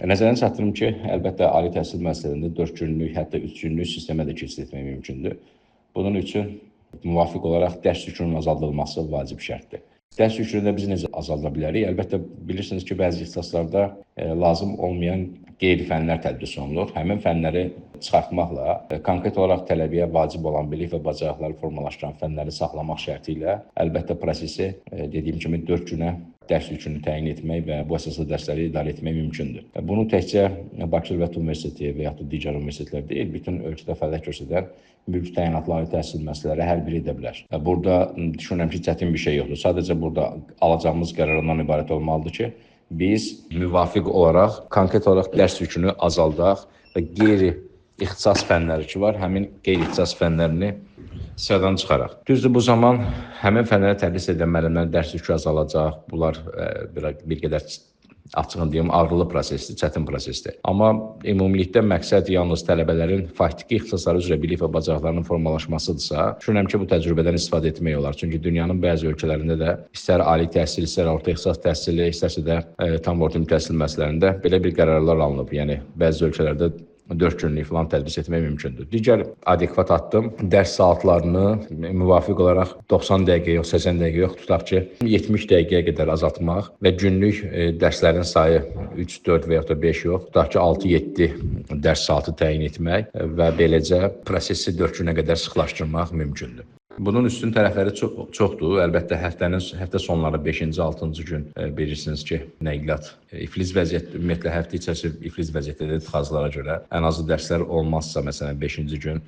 Nəzərə çatdırım ki, əlbəttə ali təhsil müəssisələrində 4 günlük, hətta 3 günlük sistemə də keçid etmək mümkündür. Bunun üçün müvafiq olaraq dərs yükünün azaldılması vacib şərtdir. Dərs yükünü də biz necə azalda bilərik? Əlbəttə bilirsiniz ki, bəzi ixtisaslarda lazım olmayan qeyri-fənlər tədris olunur. Həmin fənləri çıxartmaqla konkret olaraq tələbəyə vacib olan bilik və bacarıqları formalaşdıran fənləri saxlamaq şərti ilə əlbəttə prosesi dediyim kimi 4 günə dərs yükünü təyin etmək və bu əsasda dərsləri idarə etmək mümkündür. Bunu təkcə Bakı Dövlət Universiteti və yaxud da digər universitetlər deyil, bütün ölkədə fəaliyyət göstərən mülki təyinatlı ali təhsil müəssisələri hər biri edə bilər. Burada düşünürəm ki, çətin bir şey yoxdur. Sadəcə burada alacağımız qərar ondan ibarət olmalıdır ki, biz müvafiq olaraq konkret olaraq dərs yükünü azaldaq və qeyri-ixtisas fənləri ki var, həmin qeyri-ixtisas fənlərini sıradan çıxaraq. Düzdür, bu zaman həmin fənlərə tədris edən müəllimlərin dərs yükü azalacaq. Bunlar bir qədər açığın deyim, ağrılı prosesdir, çətin prosesdir. Amma ümumilikdə məqsəd yalnız tələbələrin faktiki ixtisasları üzrə bilik və bacarıqlarının formalaşmasıdırsa, düşünürəm ki, bu təcrübədən istifadə etmək olar. Çünki dünyanın bəzi ölkələrində də istər ali təhsil, istər orta ixtisas təhsili, istərsə də tam orta təhsil müəssisələrində belə bir qərarlar alınıb. Yəni bəzi ölkələrdə 4 günlük falan tədris etmək mümkündür. Digər adekvat addım dərs saatlarını müvafiq olaraq 90 dəqiqə yox, 80 dəqiqə yox, tutaq ki, 70 dəqiqəyə qədər azaltmaq və günlük dərslərin sayı 3, 4 və yaxud da 5 yox, tutaq ki, 6-7 dərs saatı təyin etmək və beləcə prosesi 4 günə qədər sıxlaşdırmaq mümkündür. Bunun üstün tərəfləri çoxdur. Əlbəttə həftə sonları 5-ci, 6-cı gün bilirsiniz ki, nəqliyyat iflic vəziyyətdə, ümumiyyətlə həftə içərisində iflic vəziyyətdədir tıxaclara görə. Ən azı dərslər olmazsa, məsələn 5-ci gün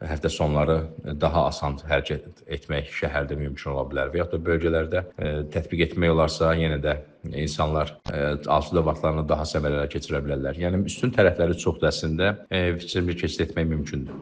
həftə sonları daha asan hərəkət etmək şəhərdə mümkün ola bilər və yaxud da bölgələrdə tətbiq etmək olarsa, yenə də insanlar asudə vaxtlarını daha səmərəli keçirə bilərlər. Yəni üstün tərəfləri çoxdur əslində, keçid etmək mümkündür.